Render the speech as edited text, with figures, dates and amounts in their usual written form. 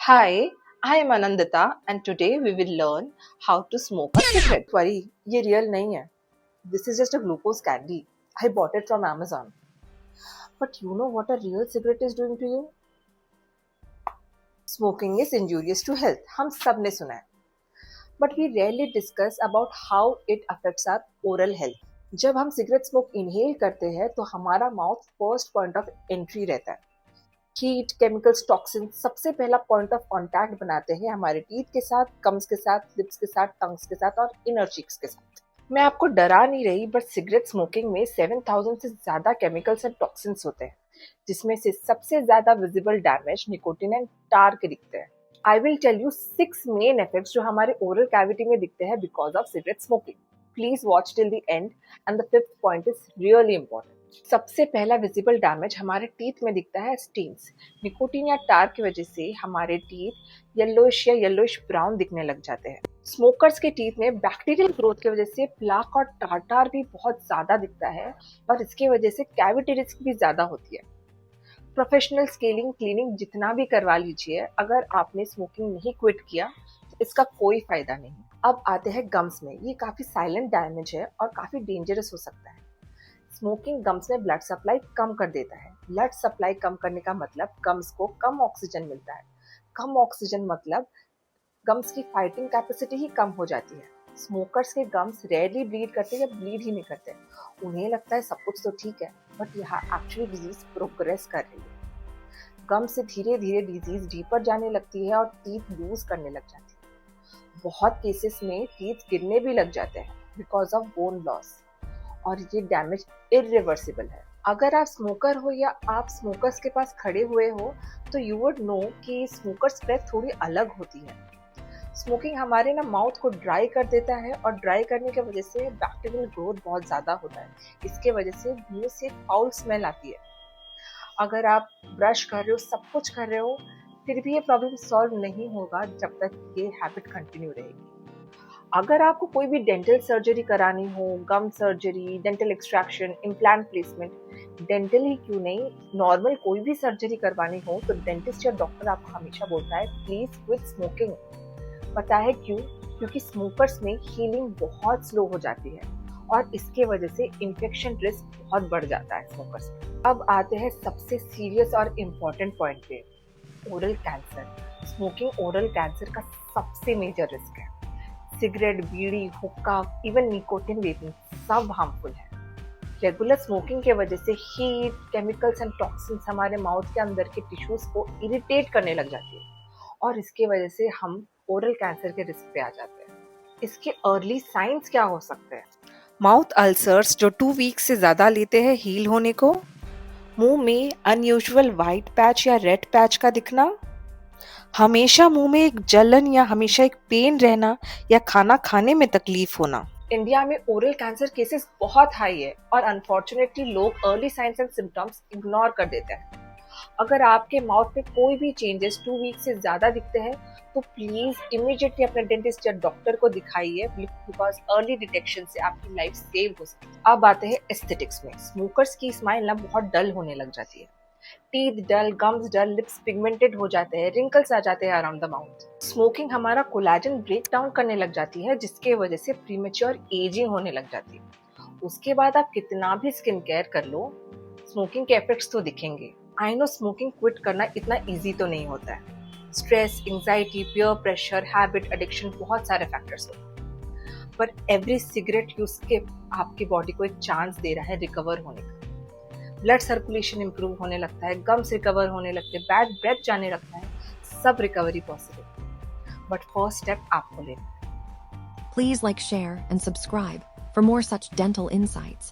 Hi, I am Anandita and today we will learn how to smoke a cigarette. Worry, ये real नहीं है. This is just a glucose candy. I bought it from Amazon. But you know what a real cigarette is doing to you? Smoking is injurious to health. हम सब ने सुना है. But we rarely discuss about how it affects our oral health. जब हम cigarette smoke inhale करते हैं तो हमारा mouth first point of entry रहता है. हीट, केमिकल्स, टॉक्सिन सबसे पहला पॉइंट ऑफ कांटेक्ट बनाते हैं हमारे टीथ के साथ, गम्स के साथ, लिप्स के साथ, टंग्स के साथ और इनर चीक्स के साथ. मैं आपको डरा नहीं रही, बट सिगरेट स्मोकिंग में 7000 से ज्यादा केमिकल्स एंड टॉक्सिन्स होते हैं, जिसमें से सबसे ज्यादा visible damage nicotine and tar के दिखते हैं. I will tell you 6 main effects जो हमारे ओरल कैविटी में दिखते हैं because of cigarette smoking. Please watch till the end and the 5th point is really important. सबसे पहला विजिबल डैमेज हमारे टीथ में दिखता है स्टीन्स. निकोटीन या टार की वजह से हमारे टीथ येलोइश या येलोइश ब्राउन दिखने लग जाते हैं. स्मोकर्स के टीथ में बैक्टीरियल ग्रोथ की वजह से प्लाक और टार्टार भी बहुत ज्यादा दिखता है और इसकी वजह से कैविटी रिस्क भी ज्यादा होती है. प्रोफेशनल स्केलिंग क्लीनिंग जितना भी करवा लीजिए, अगर आपने स्मोकिंग नहीं क्विट किया तो इसका कोई फायदा नहीं. अब आते हैं गम्स में. ये काफी साइलेंट डैमेज है और काफी डेंजरस हो सकता है. स्मोकिंग गम्स में ब्लड सप्लाई कम कर देता है. ब्लड सप्लाई कम करने का मतलब गम्स को कम ऑक्सीजन मिलता है. कम ऑक्सीजन मतलब गम्स की फाइटिंग कैपेसिटी ही कम हो जाती है. स्मोकर्स के गम्स रेयरली ब्लीड करते हैं या ब्लीड ही नहीं करते. उन्हें लगता है सब कुछ तो ठीक है, बट यहाँ एक्चुअली डिजीज प्रोग्रेस कर रही है. गम से धीरे धीरे डिजीज डीपर जाने लगती है और टीथ लूज करने लग जाती है. बहुत केसेस में टीथ गिरने भी लग जाते हैं बिकॉज ऑफ बोन लॉस और ये डैमेज इरिवर्सिबल है. अगर आप स्मोकर हो या आप स्मोकर्स के पास खड़े हुए हो तो यू वुड नो कि स्मोकर्स ब्रेथ थोड़ी अलग होती है. स्मोकिंग हमारे ना माउथ को ड्राई कर देता है और ड्राई करने की वजह से बैक्टीरियल ग्रोथ बहुत ज़्यादा होता है. इसके वजह से मुंह से फाउल स्मेल आती है. अगर आप ब्रश कर रहे हो, सब कुछ कर रहे हो, फिर भी ये प्रॉब्लम सॉल्व नहीं होगा जब तक ये हैबिट कंटिन्यू रहेगी. अगर आपको कोई भी डेंटल सर्जरी करानी हो, gum surgery, dental extraction, implant placement, dental ही क्यों नहीं, नॉर्मल कोई भी सर्जरी करवानी हो तो डेंटिस्ट या डॉक्टर आपको हमेशा बोलता है प्लीज क्विट स्मोकिंग. पता है क्यों? क्योंकि स्मोकर्स में हीलिंग बहुत स्लो हो जाती है और इसके वजह से इन्फेक्शन रिस्क बहुत बढ़ जाता है स्मोकर्स में. अब आते हैं सबसे सीरियस और इम्पोर्टेंट पॉइंट पे, oral cancer. Smoking oral cancer का सबसे मेजर रिस्क है. सिगरेट, बीड़ी, हुक्का, इवन निकोटिन वेपिंग सब हार्मफुल है. रेगुलर स्मोकिंग के वजह से हीट, केमिकल्स एंड टॉक्सिन्स हमारे माउथ के अंदर के टिश्यूज को इरिटेट करने लग जाती है और इसके वजह से हम ओरल कैंसर के रिस्क पे आ जाते हैं. इसके अर्ली साइंस क्या हो सकते हैं? माउथ अल्सर्स जो 2 वीक से ज़्यादा लेते हैं हील होने को. मुंह में अनयूजुअल वाइट पैच या रेड पैच का दिखना. हमेशा मुंह में एक जलन या हमेशा एक पेन रहना या खाना खाने में तकलीफ होना. इंडिया में ओरल कैंसर केसेस बहुत हाई है और अनफॉर्चुनेटली लोग early signs and symptoms ignore कर देते हैं. अगर आपके माउथ में कोई भी चेंजेस 2 वीक से ज्यादा दिखते हैं तो प्लीज इमीडिएटली अपने डेंटिस्ट या डॉक्टर को दिखाइए बिकॉज अर्ली डिटेक्शन से आपकी लाइफ सेव हो सकती है. अब आते हैं एस्थेटिक्स में. स्मोकर्स की स्माइल ना बहुत डल होने लग जाती है. टीथ डल, गम्स डल, लिप्स पिगमेंटेड हो जाते हैं, रिंकल्स आ जाते हैं अराउंड द माउथ. स्मोकिंग हमारा कोलेजन ब्रेक डाउन करने लग जाती है जिसके वजह से प्रीमेच्योर एजिंग होने लग जाती है. उसके बाद आप कितना भी स्किन केयर कर लो, स्मोकिंग के इफेक्ट्स तो दिखेंगे. आई नो स्मोकिंग क्विट करना इतना इजी तो नहीं होता है. Stress, anxiety, peer pressure, habit, addiction, बहुत सारे फैक्टर्स होते हैं. पर एवरी सिगरेट यू स्किप आपकी बॉडी को एक चांस दे रहा है रिकवर होने का. ब्लड सर्कुलेशन इंप्रूव होने लगता है, गम्स रिकवर होने लगते हैं, बैड ब्रेथ जाने लगता है, सब recovery possible. But first step आपको लेना है. Please like, share, and subscribe for more such dental insights.